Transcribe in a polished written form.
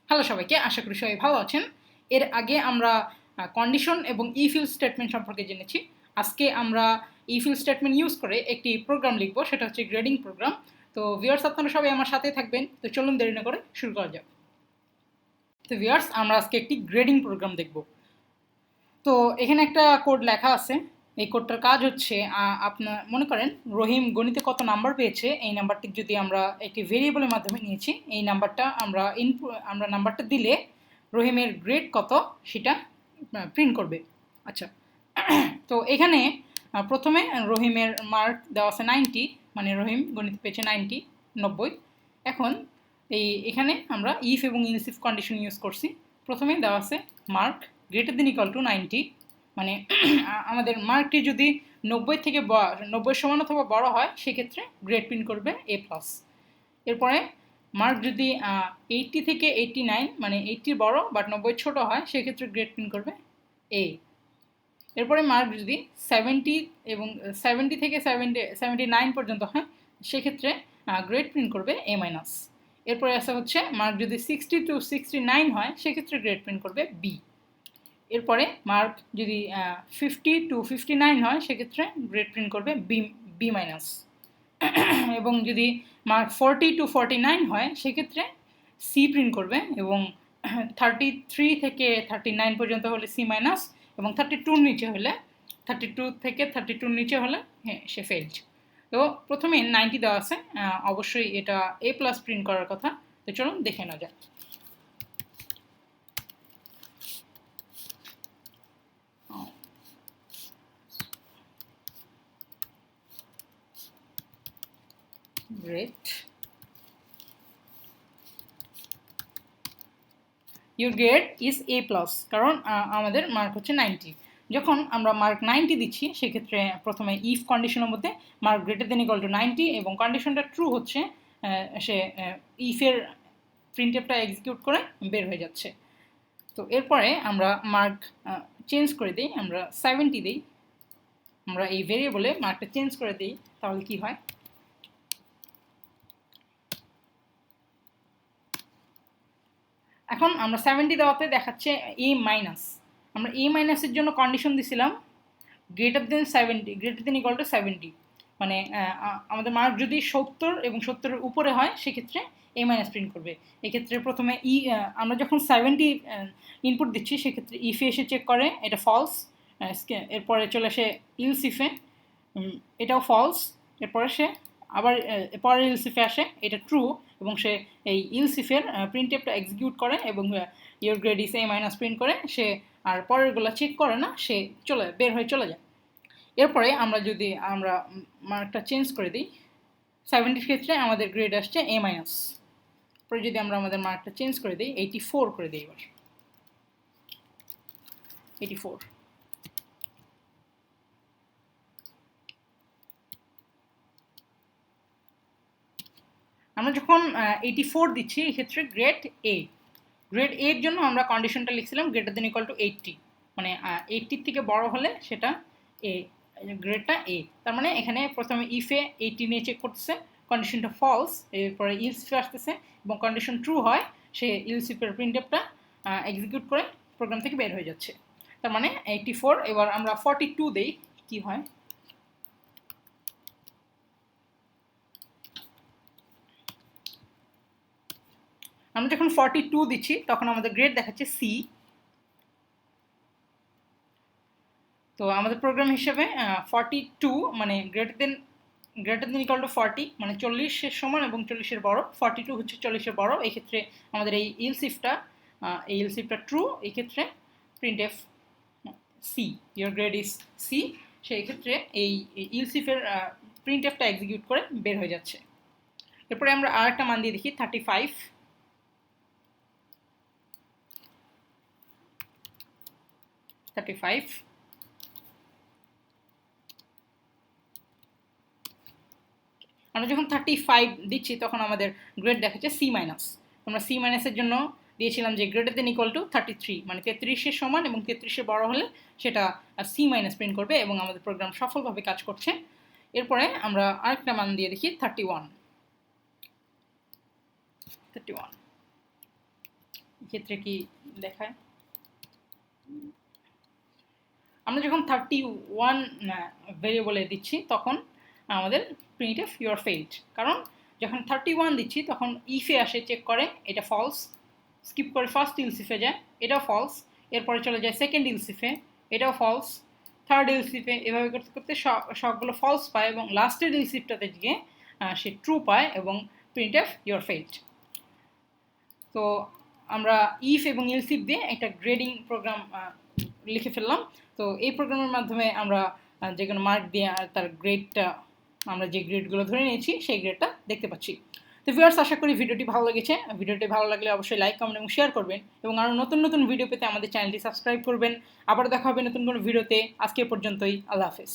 Hello সবাইকে, আশা করি সবাই ভালো আছেন। এর আগে আমরা কন্ডিশন এবং ইফ ইল স্টেটমেন্ট সম্পর্কে জেনেছি। আজকে আমরা ইফ ইল স্টেটমেন্ট ইউজ করে একটি প্রোগ্রাম লিখবো, সেটা হচ্ছে গ্রেডিং প্রোগ্রাম। তো ভিউয়ার্স, আপনারা সবাই আমার সাথে থাকবেন। তো চলুন দেরি না করে শুরু করা যাক। তো ভিউয়ার্স, আমরা আজকে একটি গ্রেডিং প্রোগ্রাম দেখব। তো এখানে একটা কোড লেখা আছে। এই কোডটার কাজ হচ্ছে, আপনার মনে করেন রহিম গণিতে কত নাম্বার পেয়েছে, এই নাম্বারটি যদি আমরা একটি ভেরিয়েবলের মাধ্যমে নিয়েছি, এই নাম্বারটা আমরা নাম্বারটা দিলে রহিমের গ্রেড কত সেটা প্রিন্ট করবে। আচ্ছা, তো এখানে প্রথমে রহিমের মার্ক দেওয়া আছে 90, মানে রহিম গণিতে পেয়েছে 90। এখন এখানে আমরা ইফ এবং ইলসিফ কন্ডিশন ইউজ করছি। প্রথমে দেওয়া আছে mark greater than equal to 90, মানে আমাদের মার্কটি যদি 90 থেকে 90 সমান অথবা বড় হয় সেক্ষেত্রে গ্রেড প্রিন্ট করবে A+। এরপরে মার্ক যদি 80 থেকে 89, মানে 80 বড় বাট 90 ছোট হয় সেক্ষেত্রে গ্রেড প্রিন্ট করবে A। এরপরে মার্ক যদি 70 এবং 70 থেকে 79 পর্যন্ত হয় সেক্ষেত্রে গ্রেড প্রিন্ট করবে A-। এরপরে আসা হচ্ছে মার্ক যদি 60 টু 69 হয় সেক্ষেত্রে গ্রেড প্রিন্ট করবে B। এরপরে মার্ক যদি 50 টু 59 হয় সেক্ষেত্রে গ্রেড প্রিন্ট করবে B-। এবং যদি মার্ক 40 টু 49 হয় সেক্ষেত্রে C প্রিন্ট করবে, এবং 33 থেকে 39 পর্যন্ত হলে C-, এবং 32 নিচে হলে 32 থেকে 32 নিচে হলে হ্যাঁ সে ফেলড। তো প্রথমে 90 দেওয়া আছে, অবশ্যই এটা A+ প্রিন্ট করার কথা। তো চলুন দেখে নেওয়া যাক। Great, your grade is A+, কারণ আমাদের মার্ক হচ্ছে 90। যখন আমরা মার্ক 90 দিচ্ছি সেক্ষেত্রে প্রথমে ইফ কন্ডিশনের মধ্যে mark greater than equal to 90 এবং কন্ডিশনটা ট্রু হচ্ছে, সে ইফের প্রিন্টএফটা এক্সিকিউট করে বের হয়ে যাচ্ছে। তো এরপরে আমরা মার্ক চেঞ্জ করে দিই, আমরা 70 দিই। আমরা এই ভেরিয়েবলে মার্কটা চেঞ্জ করে দিই, তাহলে কি হয়? এখন আমরা 70 দেওয়াতে দেখাচ্ছে A-। আমরা A- জন্য কন্ডিশন দিছিলাম greater than 70, greater than equal to 70, মানে আমাদের মার্ক যদি 70 এবং 70-এর উপরে হয় সেক্ষেত্রে A- প্রিন্ট করবে। এক্ষেত্রে প্রথমে আমরা যখন 70 ইনপুট দিচ্ছি সেক্ষেত্রে ইফে এসে চেক করে এটা ফলস, এরপরে চলে আসে ইলসিফে, এটাও ফলস, এরপরে সে আবার পরের ইলসিফে আসে এটা ট্রু, এবং সে এই ইলসিফের প্রিন্টএফটা এক্সিকিউট করে এবং your grade is A- print করে। সে আর পরেরগুলো চেক করে না, সে বের হয়ে চলে যায়। এরপরে আমরা মার্কটা চেঞ্জ করে দিই, 70-র ক্ষেত্রে আমাদের গ্রেড আসছে A-। পরে যদি আমরা আমাদের মার্কটা চেঞ্জ করে দিই 84 করে দিই, এবার 84। আমরা যখন 84 দিচ্ছি এক্ষেত্রে গ্রেড এর জন্য আমরা কন্ডিশনটা লিখছিলাম গ্রেটার দেন ইকুয়াল টু 80, মানে 80 থেকে বড় হলে সেটা এ, গ্রেডটা A। তার মানে এখানে প্রথমে ইফে 80 নিয়ে চেক করতেছে, কন্ডিশনটা ফলস, এরপরে ইলসিফে আসতেছে এবং কন্ডিশন ট্রু হয়, সে ইলসিফের প্রিন্টএফটা এক্সিকিউট করে প্রোগ্রাম থেকে বের হয়ে যাচ্ছে। তার মানে 84। এবার আমরা 42 দেই, কি হয়? আমরা যখন 42 দিচ্ছি তখন আমাদের গ্রেড দেখাচ্ছে C। তো আমাদের প্রোগ্রাম হিসেবে 42 মানে গ্রেটার দেন ইকুয়াল টু 40, মানে 40-এর সমান এবং 40-এর বড়। 42 হচ্ছে 40-এর বড়। এই ক্ষেত্রে আমাদের এই ইলসিফটা ট্রু, এই ক্ষেত্রে printf C, your grade is C, সেই ক্ষেত্রে এই ইলসিফের প্রিন্টএফটা এক্সিকিউট করে বের হয়ে যাচ্ছে। এরপরে আমরা আরেকটা মান দিয়ে দেখি 35। আমরা যখন 35 দিচ্ছি তখন আমাদের গ্রেড দেখাচ্ছে C-। আমরা C-এর জন্য দিয়েছিলাম যে গ্রেটার দেন ইকুয়াল টু 33, মানে 33-এর সমান এবং 33-এর বড় হলে সেটা C- প্রিন্ট করবে, এবং আমাদের প্রোগ্রাম সফলভাবে কাজ করছে। এরপরে আমরা আরেকটা মান দিয়ে দেখি 31। এক্ষেত্রে কি দেখায়, আমরা যখন 31 ভেরিয়েবলে দিচ্ছি তখন আমাদের প্রিন্টএফ ইউর ফেইল্ড, কারণ যখন 31 দিচ্ছি তখন ইফে আসে চেক করে এটা ফলস, স্কিপ করে ফার্স্ট ইলসিফে যায়, এটাও ফলস, এরপরে চলে যায় সেকেন্ড ইলসিফে, এটাও ফলস, থার্ড ইলসিফে, এভাবে করতে করতে সবগুলো ফলস পায় এবং লাস্টের ইলসিফটাতে গিয়ে সে ট্রু পায় এবং প্রিন্টএফ ইউর ফেইল্ড। তো আমরা ইফ এবং ইলসিফ দিয়ে একটা গ্রেডিং প্রোগ্রাম লিখে ফেললাম। তো এই প্রোগ্রামের মাধ্যমে আমরা যে কোনো মার্ক দিয়ে তার গ্রেডটা, আমরা যে গ্রেডগুলো ধরে নিয়েছি সেই গ্রেডটা দেখতে পাচ্ছি। তো ভিউয়ার্স, আশা করি ভিডিওটি ভালো লেগেছে। ভিডিওটি ভালো লাগলে অবশ্যই লাইক, কমেন্ট এবং শেয়ার করবেন এবং আরও নতুন নতুন ভিডিও পেতে আমাদের চ্যানেলটি সাবস্ক্রাইব করবেন। আবার দেখা হবে নতুন কোনো ভিডিওতে। আজকে পর্যন্তই, আল্লাহ হাফেজ।